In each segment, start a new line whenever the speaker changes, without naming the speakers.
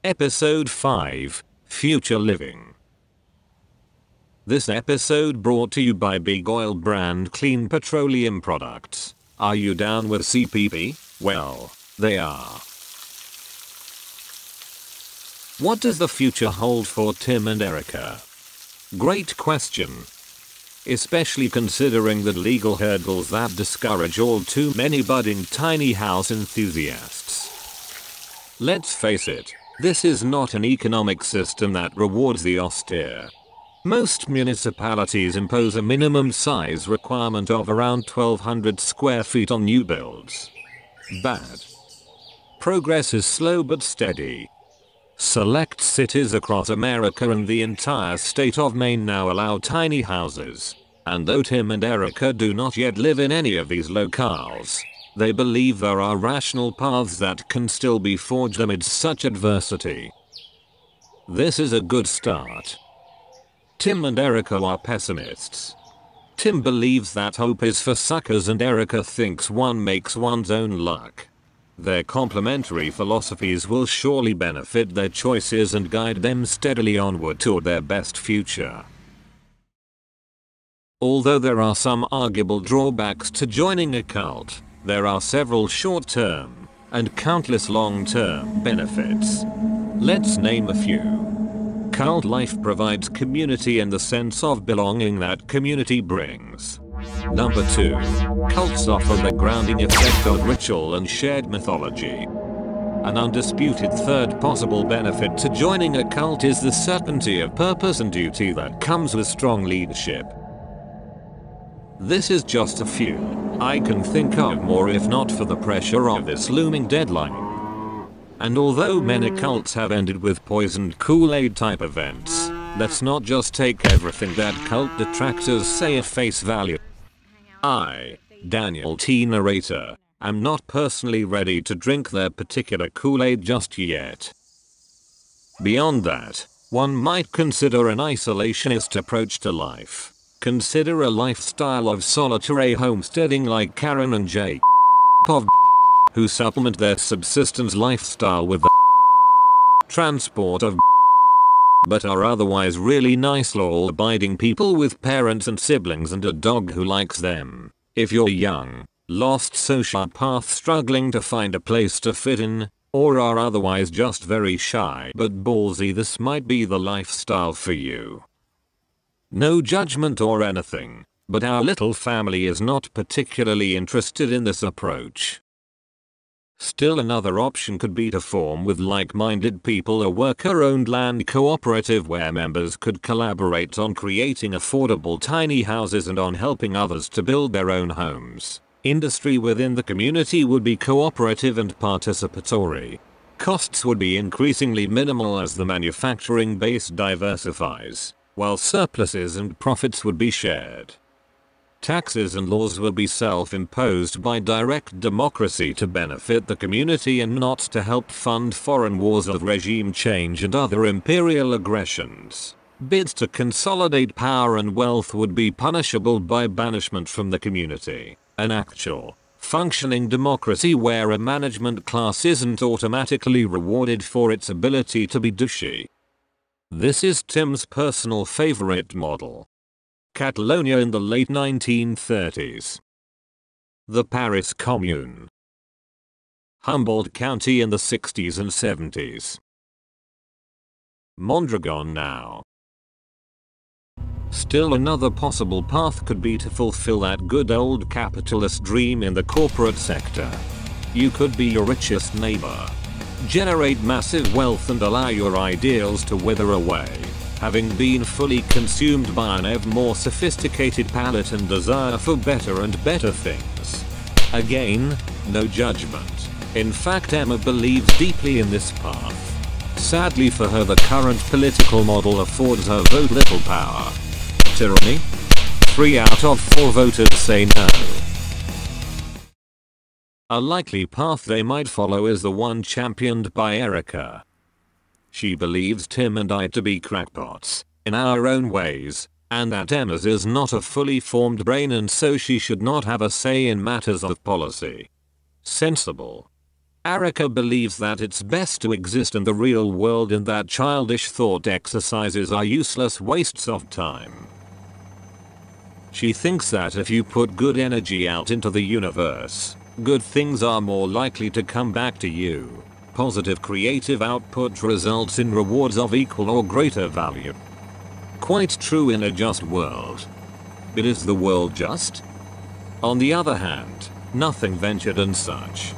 Episode 5, Future Living. This episode brought to you by BEGUILE brand clean petroleum products. Are you down with CPP? Well, they are. What does the future hold for Tim and Erica? Great question. Especially considering the legal hurdles that discourage all too many budding tiny house enthusiasts. Let's face it, this is not an economic system that rewards the austere. Most municipalities impose a minimum size requirement of around 1,200 square feet on new builds. Bad. Progress is slow but steady. Select cities across America and the entire state of Maine now allow tiny houses. And though Tim and Erica do not yet live in any of these locales, they believe there are rational paths that can still be forged amid such adversity. This is a good start. Tim and Erica are pessimists. Tim believes that hope is for suckers and Erica thinks one makes one's own luck. Their complementary philosophies will surely benefit their choices and guide them steadily onward toward their best future. Although there are some arguable drawbacks to joining a cult, there are several short-term and countless long-term benefits. Let's name a few. Cult life provides community and the sense of belonging that community brings. Number 2. Cults offer the grounding effect of ritual and shared mythology. An undisputed third possible benefit to joining a cult is the certainty of purpose and duty that comes with strong leadership. This is just a few. I can think of more if not for the pressure of this looming deadline. And although many cults have ended with poisoned Kool-Aid type events, let's not just take everything that cult detractors say at face value. I, Daniel T. Narrator, am not personally ready to drink their particular Kool-Aid just yet. Beyond that, one might consider an isolationist approach to life. Consider a lifestyle of solitary homesteading like Karen and Jake of who supplement their subsistence lifestyle with the transport of but are otherwise really nice law-abiding people with parents and siblings and a dog who likes them. If you're young, lost sociopath struggling to find a place to fit in, or are otherwise just very shy but ballsy, this might be the lifestyle for you. No judgment or anything, but our little family is not particularly interested in this approach. Still, another option could be to form with like-minded people a worker-owned land cooperative where members could collaborate on creating affordable tiny houses and on helping others to build their own homes. Industry within the community would be cooperative and participatory. Costs would be increasingly minimal as the manufacturing base diversifies, while surpluses and profits would be shared. Taxes and laws will be self-imposed by direct democracy to benefit the community and not to help fund foreign wars of regime change and other imperial aggressions. Bids to consolidate power and wealth would be punishable by banishment from the community. An actual, functioning democracy where a management class isn't automatically rewarded for its ability to be douchey. This is Tim's personal favorite model. Catalonia in the late 1930s. The Paris Commune. Humboldt County in the 60s and 70s. Mondragon now. Still, another possible path could be to fulfill that good old capitalist dream in the corporate sector. You could be your richest neighbor. Generate massive wealth and allow your ideals to wither away, having been fully consumed by an ever more sophisticated palate and desire for better and better things. Again, no judgment. In fact, Emma believes deeply in this path. Sadly for her, the current political model affords her vote little power. Tyranny? 3 out of 4 voters say no. A likely path they might follow is the one championed by Erica. She believes Tim and I to be crackpots, in our own ways, and that Emma's is not a fully formed brain and so she should not have a say in matters of policy. Sensible. Erica believes that it's best to exist in the real world and that childish thought exercises are useless wastes of time. She thinks that if you put good energy out into the universe, good things are more likely to come back to you. Positive creative output results in rewards of equal or greater value. Quite true in a just world. But is the world just? On the other hand, nothing ventured and such.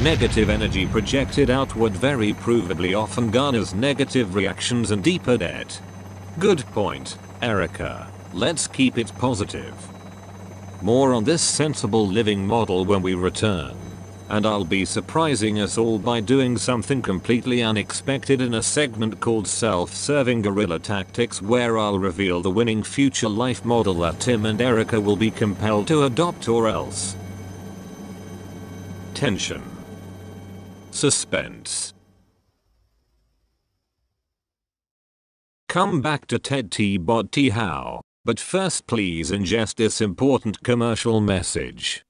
Negative energy projected outward very provably often garners negative reactions and deeper debt. Good point, Erica. Let's keep it positive. More on this sensible living model when we return. And I'll be surprising us all by doing something completely unexpected in a segment called Self-Serving Guerrilla Tactics, where I'll reveal the winning future life model that Tim and Erica will be compelled to adopt or else. Tension. Suspense. Come back to TED T-Bot T-How, but first please ingest this important commercial message.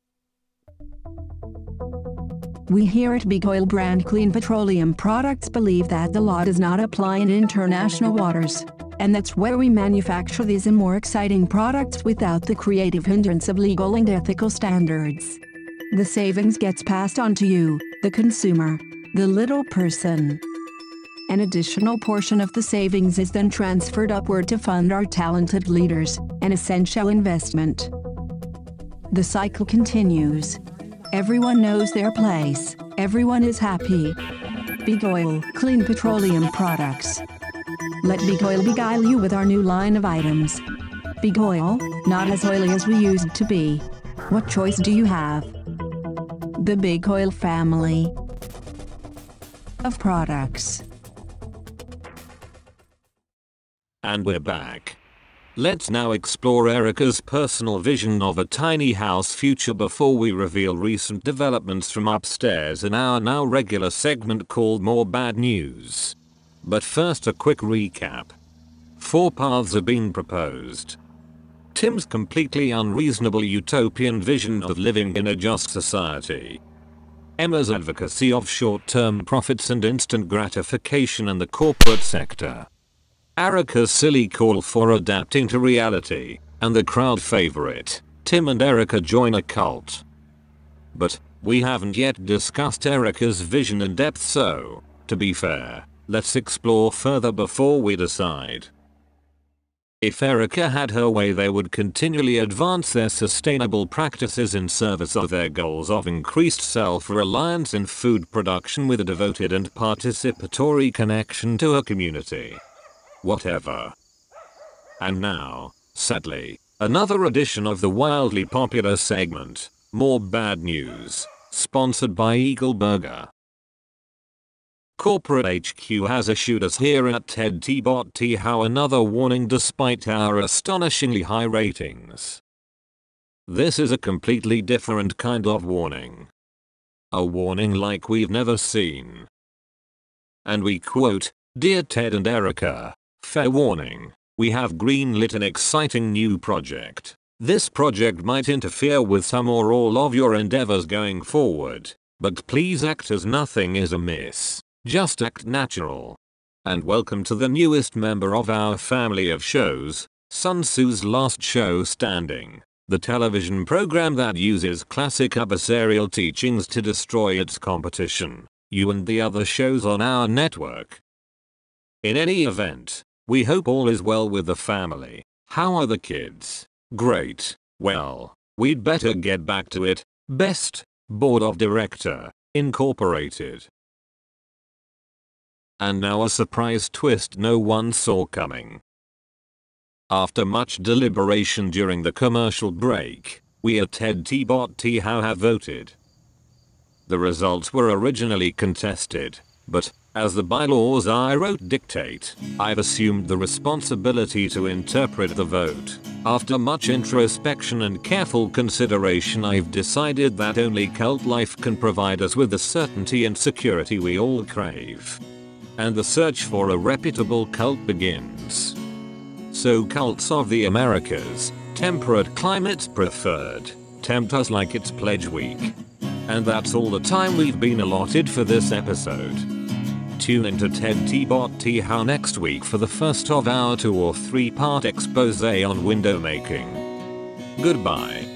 We here at BEGUILE brand clean petroleum products believe that the law does not apply in international waters. And that's where we manufacture these and more exciting products without the creative hindrance of legal and ethical standards. The savings gets passed on to you, the consumer, the little person. An additional portion of the savings is then transferred upward to fund our talented leaders, an essential investment. The cycle continues. Everyone knows their place. Everyone is happy. BEGUILE, clean petroleum products. Let BEGUILE beguile you with our new line of items. BEGUILE, not as oily as we used to be. What choice do you have? The BEGUILE family of products.
And we're back. Let's now explore Erica's personal vision of a tiny house future before we reveal recent developments from upstairs in our now regular segment called More Bad News. But first, a quick recap. 4 paths have been proposed. Tim's completely unreasonable utopian vision of living in a just society. Emma's advocacy of short-term profits and instant gratification in the corporate sector. Erica's silly call for adapting to reality, and the crowd favorite, Tim and Erica join a cult. But we haven't yet discussed Erica's vision in depth, so, to be fair, let's explore further before we decide. If Erica had her way, they would continually advance their sustainable practices in service of their goals of increased self-reliance in food production with a devoted and participatory connection to her community. Whatever. And now, sadly, another edition of the wildly popular segment, More Bad News, sponsored by Eagle Burger. Corporate HQ has issued us here at TED T-Bot T-How another warning despite our astonishingly high ratings. This is a completely different kind of warning. A warning like we've never seen. And we quote, "Dear Ted and Erica, fair warning, we have greenlit an exciting new project. This project might interfere with some or all of your endeavors going forward, but please act as nothing is amiss. Just act natural. And welcome to the newest member of our family of shows, Sun Tzu's Last Show Standing, the television program that uses classic adversarial teachings to destroy its competition, you and the other shows on our network. In any event, we hope all is well with the family. How are the kids? Great. Well, we'd better get back to it. Best, Board of Director, Incorporated." And now a surprise twist no one saw coming. After much deliberation during the commercial break, we at TED T-Bot T-How have voted. The results were originally contested, but, as the bylaws I wrote dictate, I've assumed the responsibility to interpret the vote. After much introspection and careful consideration, I've decided that only cult life can provide us with the certainty and security we all crave. And the search for a reputable cult begins. So cults of the Americas, temperate climates preferred, tempt us like it's Pledge Week. And that's all the time we've been allotted for this episode. Tune into Ted T-Bot T-How next week for the first of our 2 or 3 part expose on window making. Goodbye.